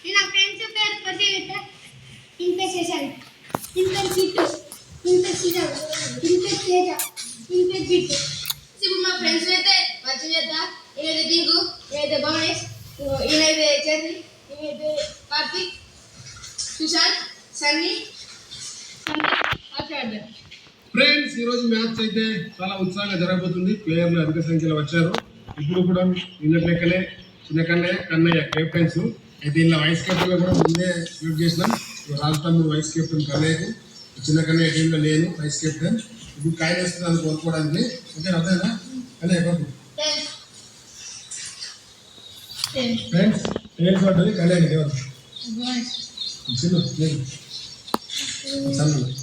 నా ఫ్రెండ్స్ పేరు పరిచయం ఇన్పేస్ చేశాను. ఇన్పేస్ సీటు, ఇన్పేస్ సీటు, ఇన్పేస్ తేజ, ఇన్పేస్ బిట్టు. ఇప్పుడు మా ఫ్రెండ్స్ అయితే పరిచయం చేద్దా. ఈయనైతే దిగు, ఈయనైతే భవనేష్, ఈయనైతే చర్ని, ఈయనైతే కార్తీక్, సుశాంత్, సన్నీ, ఆచార్య. ఫ్రెండ్స్ ఈరోజు మ్యాచ్ అయితే చాలా ఉత్సాహంగా జరగబోతుంది. ప్లేయర్లు అధిక సంఖ్యలో వచ్చారు. ఇప్పుడు కూడా నిన్నటి లెక్కలే చిన్న కన్నయ్య కెప్టెన్స్ అయితే ఇలా వైస్ కెప్టెన్ కూడా ముందే సెలెక్ట్ చేసినాం. రాజు తమ్ముడు వైస్ కెప్టెన్ కన్నయ్యకు, చిన్న కన్నయ్య టీంలో నేను వైస్ కెప్టెన్. ఇప్పుడు కాయ వేస్తున్నాను కోరుకోవడానికి. ఓకే అదేనా కన్నయ్య కోరుకు ఫ్రెండ్స్ ఏం పడ్డది కన్నయ్య ఎవరు చిన్న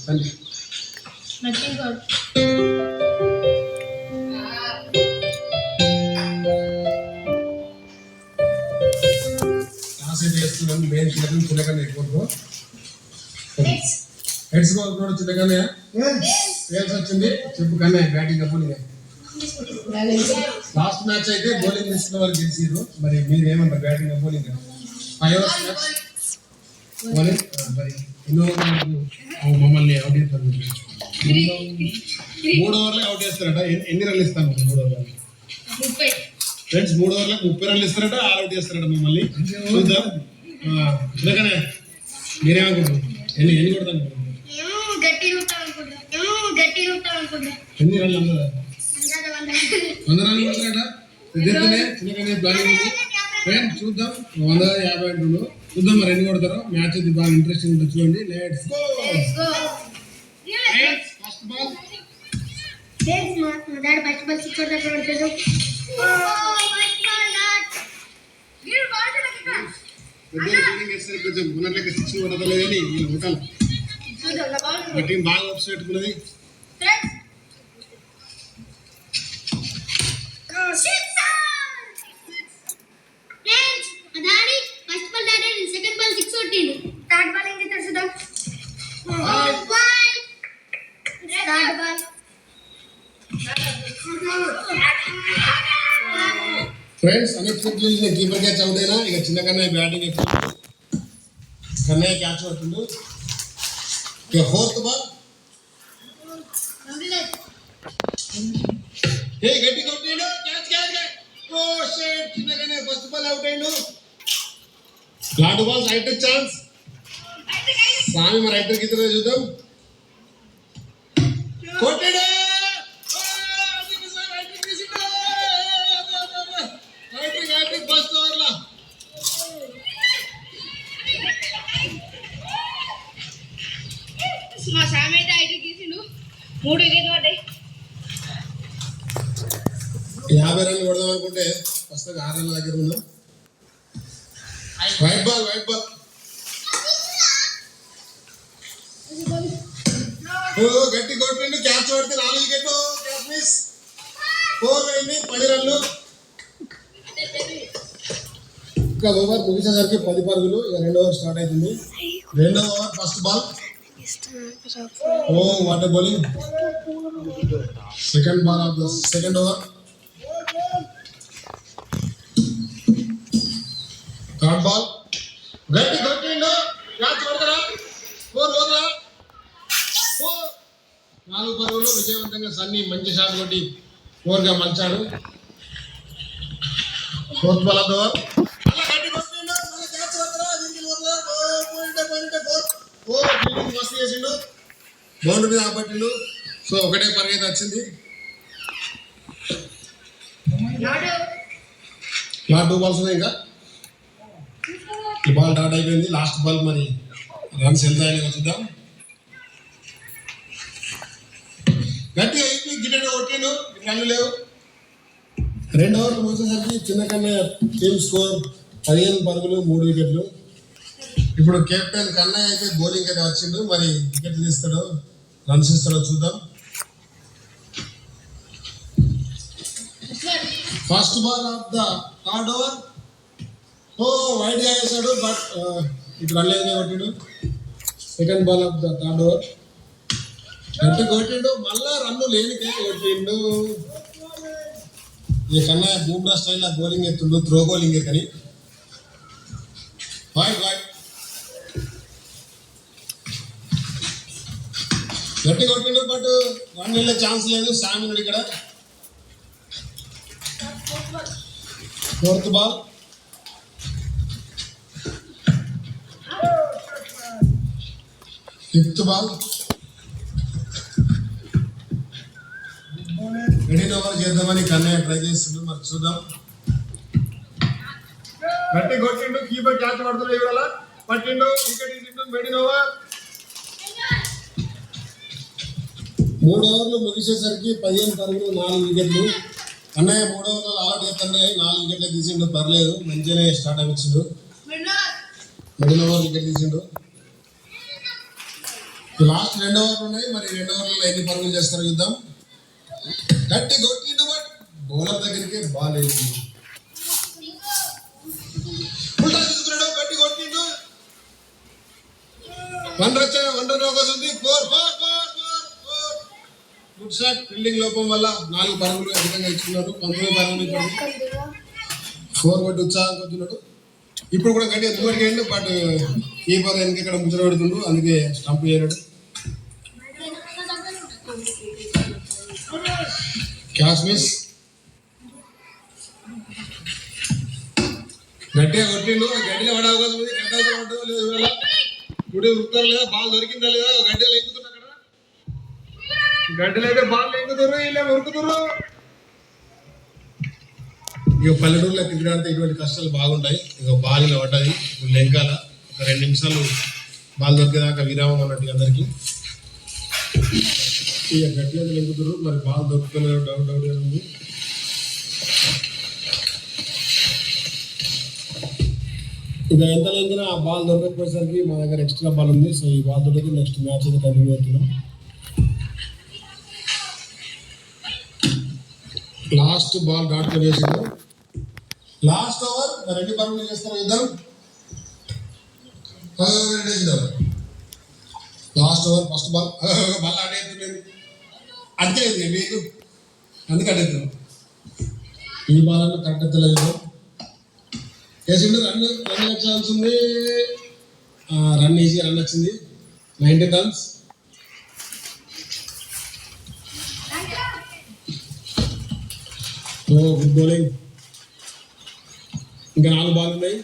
సన్ని చేస్తున్నాం. మెయిన్ చిన్నగానే ఎక్కువ హెడ్స్ కోరుకున్నాడు చిన్నగానే వేల్స్ వచ్చింది. చెప్పు కన్నయ్య బ్యాటింగ్ అప్పుడు లాస్ట్ మ్యాచ్ అయితే బౌలింగ్ తీసుకున్న వాళ్ళు గెలిచారు. మరి మీరు ఏమంటారు batting bowling? 5 overs match bowling మరి ఎన్నో మమ్మల్ని అవుట్ చేస్తారు. 3 ఓవర్లే అవుట్ చేస్తారట. ఎన్ని రన్లు ఇస్తాను 3 ఓవర్లు? ఫ్రెండ్స్ 3 ఓవర్లకు 30 రన్లు ఇస్తారట. ఆల్ అవుట్ చేస్తారట మమ్మల్ని. చూద్దాం చిన్నగానే మీరేమనుకుంటారు? ఎన్ని కొడతాను? ఎన్ని రన్లు అన్నదా? 100 రన్లు కొడతారట. ఇద్దరితోనే చిన్నగానే ప్లానింగ్ ఉంది. ఫ్రెండ్స్ చూద్దాం 150 అంటున్నాడు. చూద్దాం మరి ఎన్ని కొడతారో. మ్యాచ్ ఇది బాగా ఇంట్రెస్టింగ్ ఉంటుంది. చూడండి. Let's go. ఫస్ట్ బాల్ కొంచెం ఉన్నట్లయితే 6 కొడతలేదు కానీ వీళ్ళు కొట్టాలి. మా టీం బాగా అప్స్ పెట్టుకున్నది. Friends unexpectedly keeper catch out అయినా ఇక చిన్న కన్నయ్య బ్యాటింగ్ ఎక్కువ. కన్నయ్య క్యాచ్ అవుతుండు. ఇక 4th బాల్ గట్టి కొట్టిండు. క్యాచ్ ఓ షిట్ చిన్న కన్నయ్య ఫస్ట్ బాల్ అవుట్ అయిండు. Lot balls right chance. స్వామి మరి రైటర్ గిద్దరు చూద్దాం. కొట్టాడు. ఫస్ట్ ఓవర్లో మా సామి అయితే 5 గీసిండు. 3 వికెట్లు పడ్డాయి. 50 రన్లు కొడదాం అనుకుంటే ప్రస్తుతం 6 రన్ల దగ్గర ఉన్నాం. వైట్ బాల్ గట్టి కొట్టిండు. క్యాచ్ పడితే 4 వికెట్లు. Catch miss. 4 పోయింది. 10 రన్లు. ఇంకా ఓవర్ ముగిసేసరికి 10 పరుగులు. ఇక 2వ ఓవర్ స్టార్ట్ అవుతుంది. 2వ over first ball. What a bowling. Second ball of the second over. Third ball గట్టి కొట్టిండు. క్యాచ్ పడతారా? 4 ఓవర్లా 4 పరుగులు. విజయవంతంగా సన్నీ మంచి షాట్ కొట్టి 4గా మలిచాడు. 4th ball of the over. మస్తు చేసిండు. బౌండరీ మీద ఆపట్టిండు. సో ఒకటే పరిగెత్తి వచ్చింది. లాస్ట్ 2 బాల్స్ ఉన్నాయి. ఇంకా ఈ బాల్ డాట్ అయిపోయింది. లాస్ట్ బాల్ మరి రన్స్ ఎంత అయినా చూద్దాం. గట్టిగా గిట్టెడు కొట్టిండు. రన్లు లేవు. 2 ఓవర్లు ముగిసేసరికి చిన్న కన్నయ్య టీమ్ స్కోర్ 15 పరుగులు 3 వికెట్లు. ఇప్పుడు కెప్టెన్ కన్నయ్య అయితే బౌలింగ్ అయితే వచ్చిండు. మరి వికెట్లు తీస్తాడో రన్స్ ఇస్తాడో చూద్దాం. First ball of the third over. Wide గా వేసాడు. బట్ ఇప్పుడు రన్ లేదని కొట్టిండు. Second ball of the third over. గట్టి కొట్టిండు. మళ్ళా రన్ను లేనికే కొట్టిండు. ఈ కన్నయ్య బూమ్రా స్టైల్ బౌలింగ్ ఎత్తుండు. త్రో బౌలింగ్ కానీ వైట్ వైట్ గట్టి కొట్టిండు బట్ రన్ వెళ్ళే ఛాన్స్ లేదు. శామ్ ఉన్నాడు ఇక్కడ. Fourth ball. Fifth ball. Middle over చేద్దామని కన్నయ్య ట్రై చేస్తుండ్రు. మరి చూద్దాం. గట్టి కొట్టిండు. కీపర్ క్యాచ్ పడుతుంది ఇవాళ. పట్టిండు. వికెట్ తీసిండు. Middle over. 3 ఓవర్లు ముగిసేసరికి 15 పరుగులు 4 వికెట్లు. అన్నయ్య 3 ఓవర్లు ఆల్అౌట్ చేస్తుండే 4 వికెట్లు తీసిండు. పర్లేదు, మంచిగానే స్టార్ట్ అవ్వచ్చిండు. మిడిల్ ఓవర్ వికెట్ తీసిండు. లాస్ట్ 2 ఓవర్లు ఉన్నాయి. మరి 2 ఓవర్లలో ఎన్ని పరుగులు చేస్తారో చూద్దాం. గట్టి కొట్టిండు బట్ బౌలర్ దగ్గరికి బాల్ వేసింది. ఉల్టా చూసుకున్నాడు. గట్టి కొట్టిండు. 1 రన్ వస్తుంది. 4 గుడ్ షాట్. ఫీల్డింగ్ లోపం వల్ల 4 పరుగులు అధికంగా ఇచ్చుకున్నారు. 19 పరుగులు 4 కొట్టి ఉత్సాహం కొడుతున్నాడు. ఇప్పుడు కూడా గట్టిగా మూడు గేయండి. బట్ కీపర్ వెనక ఇక్కడ ముచ్చట పెడుతుండు. అందుకే స్టంప్ చేయలేడు. Catch miss. గట్టిగా కొట్టిండు. గడ్డిలో పడే అవకాశం ఉంది. గడ్డ అవసరం పడ్డదో లేదు ఇవాళ. గుడి ఉత్తరం లేదా, బాల్ దొరికిందా లేదా. గడ్డలు ఎక్కుతున్నా అక్కడ. గడ్డలు అయితే బాల్ ఎక్కుతురు, ఇలా ఉరుకుతురు. ఇక పల్లెటూరులో క్రికెట్ ఆడితే ఇటువంటి కష్టాలు బాగుంటాయి. ఇక బాల్ ఇలా పడ్డది. ఇప్పుడు లెంకాల ఒక 2 నిమిషాలు బాల్ దొరికేదాకా విరామం అన్నట్టు అందరికి. ఇక గట్టిగా లెంకుతురు. మరి బాల్ దొరుకుతున్న డౌట్ ఉంది. ఇక ఎంత లెంకినా ఆ బాల్ దొరకకపోయేసరికి మా దగ్గర ఎక్స్ట్రా బాల్ ఉంది. సో ఈ బాల్ దొరికి నెక్స్ట్ మ్యాచ్ అయితే కంటిన్యూ అవుతున్నాం. లాస్ట్ బాల్ డాట్ తో వేసిండు. లాస్ట్ ఓవర్ 2 పరుగులు చేస్తారు ఇద్దాం. లాస్ట్ ఓవర్ ఫస్ట్ బాల్ మళ్ళీ అడేస్తుంది. అడిగేది మీకు అందుకే అడుగుతున్నాం. ఈ బాల్ అన్న కరెక్ట్ తెలియదు. వేసిండు. రన్ ఛాన్స్ ఉంది. రన్ ఈజీ రన్ వచ్చింది. 90 రన్స్. Good bowling. ఇంకా 4 బాల్ ఉన్నాయి.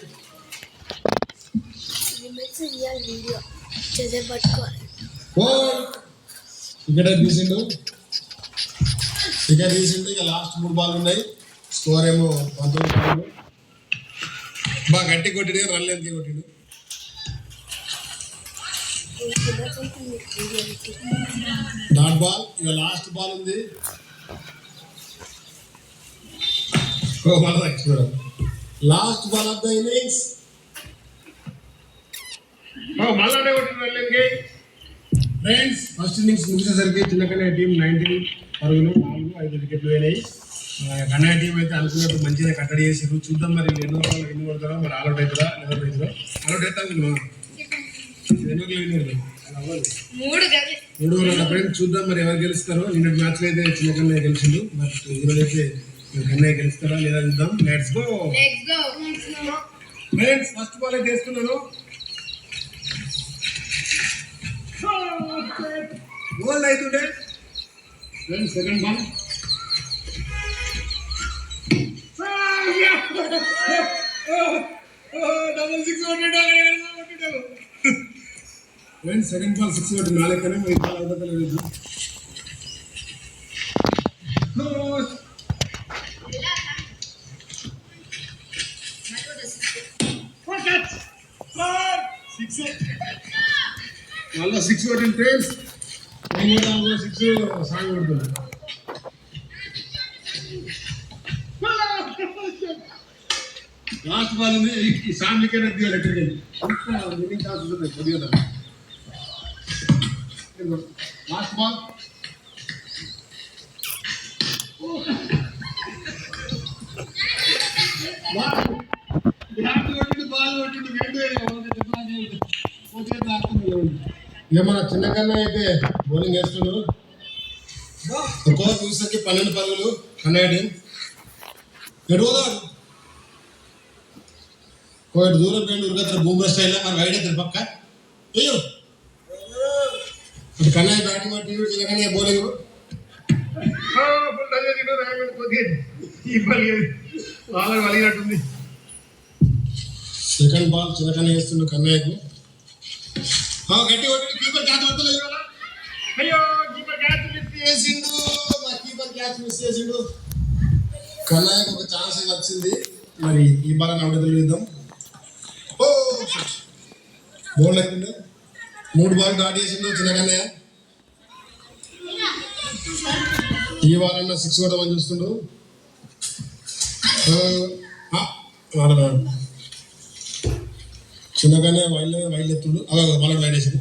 వికెట్ తీసిండు. ఇక లాస్ట్ 3 బాల్ ఉన్నాయి. స్కోర్ ఏమో 19 పరుగులు. బాగా గట్టి కొట్టిడు. రన్ లెంత్ కొట్టిడు. Dot ball. ఇక లాస్ట్ బాల్ ఉంది. Last ball of the innings. మళ్ళీ కొట్టింది. ఫ్రెండ్స్, ఫస్ట్ ఇన్నింగ్స్ ముగిసేసరికి చిన్నకనే టీం 19 పరుగులు 4-5 వికెట్లు పోయినాయి. కన్నయ్య టీం అయితే అనుకున్నట్టు మంచిగా కట్టడి చేసారు. చూద్దాం మరి ఎన్నో వాళ్ళు ఎన్ని కొడతారో. మరి ఆల్అౌట్ అవుతారా లేదా అవుతారో. ఆల్అౌట్ అవుతాం. 3 ఓవర్ల ఫ్రెండ్స్. చూద్దాం మరి ఎవరు గెలుస్తారో. నిన్నటి మ్యాచ్లో అయితే చిన్న కన్నయ్య గెలిచిండు. బట్ ఈరోజు అయితే కన్నయ్య గెలుస్తారా లేదా చూద్దాం. Let's go friends. First ball అయితే వేస్తున్నాను. గోల్ అవుతుండే ఫ్రెండ్స్. Second ball. డబుల్ 6 కొట్టాడు ఫ్రెండ్స్. సెకండ్ బాల్ 6 కొట్టి 4 కన్నా ఈ బాల్ అవుతలేదు. మళ్ళీ 6 కొట్టింది ఫ్రెండ్స్. 6 సాంగ్ కొడుతుంది. లాస్ట్ బాల్ ఉంది. ఈ ఫ్యామిలీకి అనేది ఎలక్ట్రికల్ విన్నింగ్ ఛాన్స్ ఉంటుంది కొద్దిగా. Last ball. బాల్ ఏమన్నా చిన్నకన్నా అయితే బౌలింగ్ వేస్తున్నాడు. ఒక్కో చూసరికి 12 పరుగులు కన్నయ్య టీం. ఎటు పోదాడు ఒకటి దూరం పోయింది ఉరకత్ర బూమ్రా స్టైల్లో మరి వైడ్ అవుతారు పక్క అయ్యో అటు కన్నయ్య బ్యాటింగ్ పట్టి చిన్నకన్నయ్య బౌలింగ్ వాళ్ళకి వలిగినట్టుంది. Second ball చిన్నకన్నయ్య వేస్తుండు కన్నయ్యకు. గట్టి కొట్టి కీపర్ క్యాచ్ పడతలేదు కదా. అయ్యో కీపర్ క్యాచ్ మిస్ చేసిండు. మా కీపర్ క్యాచ్ మిస్ చేసిండు. కన్నయ్యకు ఒక ఛాన్స్ అయితే వచ్చింది. మరి ఈ బాల్ అవుట్ తెలియద్దాం. ఓ బౌల్ అయిపోయింది. 3 బాల్ డాట్ చేసిండు చిన్నకన్నయ్య. ఈ వారన్నా 6 కొట్టమని చూస్తుండు. చిన్నగానే వైల్డ్ ఎత్తుడు అలాగే బాల్ వైడ్ వేసిండు.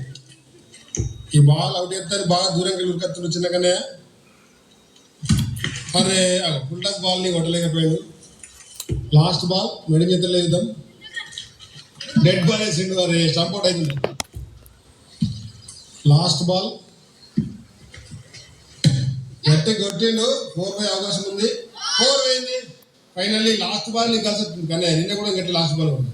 ఈ బాల్ అవుట్ ఎత్తారు బాగా దూరంగా ఉరికెత్తుడు చిన్నగానే. అరే ఫుల్ టాస్ బాల్ని కొట్టలేకపోయాడు. లాస్ట్ బాల్ మెడి చేతుల్లో వేద్దాం. డెడ్ బాల్ వేసిండు. అరే స్టంప్ అవుట్ అవుతుంది. లాస్ట్ బాల్ గట్టి కొట్టిండు. 4 పోయే అవకాశం ఉంది. 4 పోయింది. ఫైనల్లీ లాస్ట్ బాల్ నీకు కలిసి కన్నయ్య నిన్న కూడా గట్టి లాస్ట్ బాల్ ఉంది.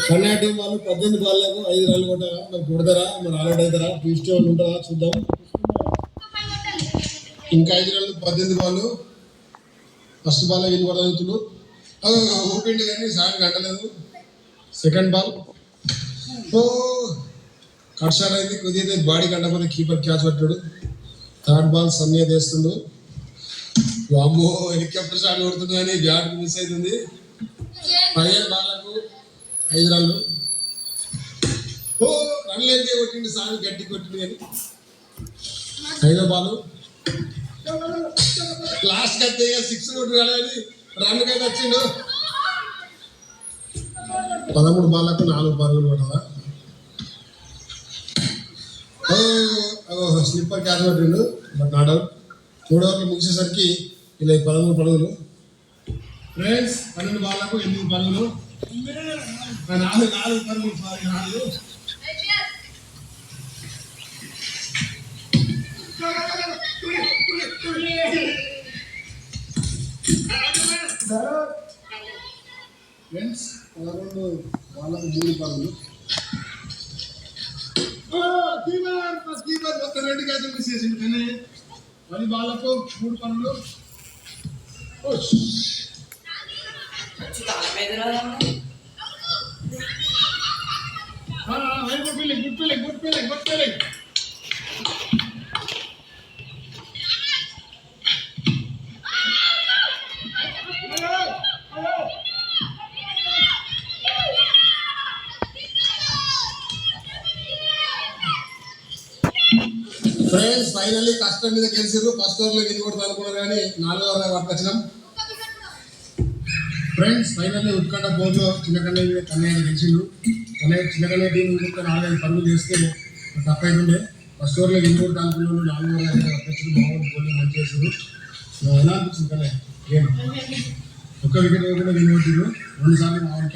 కన్నయ్య టీం వాళ్ళు 18 బాల్లకు 5 రన్లు కొట్టారా మరి కొడతారా మరి ఆల్అౌట్ అవుతారా ట్విస్ట్ ఏమైనా ఉంటుందా చూద్దాం. ఇంకా 5 రన్లు 18 బాల్. ఫస్ట్ బాల్ వీళ్ళు కొడగలుగుతున్నారు. ఊపిండి కానీ సార్ గంటలేదు. సెకండ్ బాల్ కట్ షాట్ అయింది. కొద్దిగా బాడీ గంటపోతే కీపర్ క్యాచ్ పట్టాడు. థర్డ్ బాల్ సన్నయ్య తీస్తుండు. వామ్మో హెలికాప్టర్ షాట్ కొడుతుంది కానీ బ్యాట్ మిస్ అవుతుంది. 15 బాల్లకు 5 రన్లు. రన్లు అయితే కొట్టిండు సార్ గట్టి కొట్టిండు కానీ 5వ బాల్ లాస్ట్ అయితే 6 కొట్టు కానీ రన్ కైతే వచ్చిండు. 13 బాల్లకు 4 పరుగులు కొట్టాలా. స్లిప్పర్ క్యాచ్ పట్టిండు బట్ నాట్ అవుట్. 3 ఓవర్లు ముగిసేసరికి ఇలా 13 పరుగులు. ఫ్రెండ్స్ 12 బాల్లకు 8 పరుగులు. 4 పరుగులు సారీ 4. ఫ్రెండ్స్ 11 బాల్లకు 3 పరుగులు. కీపర్ మొత్తం 2 క్యాచ్లు మిస్ చేసిండు కానీ 10 బాల్లకు 3 పరుగులు. Good feeling. ఫ్రెండ్స్ ఫైనల్లీ కష్టం మీద గెలిచారు. ఫస్ట్ ఓవర్లో గెలిచి కొడతారు అనుకున్నారు కానీ 4వ ఓవర్ పట్టుకొచ్చినాం. ఫ్రెండ్స్ ఫైనల్లీ ఉత్కంఠ బోర్డులో చిన్నకన్నయ్య మీద కన్నయ్య గెలిచిండు. చిన్నకన్నయ్య టీం ఇంకొక 4-5 పనులు చేస్తే టఫ్ అవుతుండే. ఫస్ట్ ఓవర్లో గెలిచి కొడతా అనుకున్నాను. 4వ ఓవర్ పట్టుకొచ్చి బాగుంది. బౌలింగ్ మంచి చేశారు. ఎలా అనిపించింది కన్నయ్య గేమ్? ఒక్క వికెట్ కూడా గెలిచి కొట్టిరు. 2 సార్లు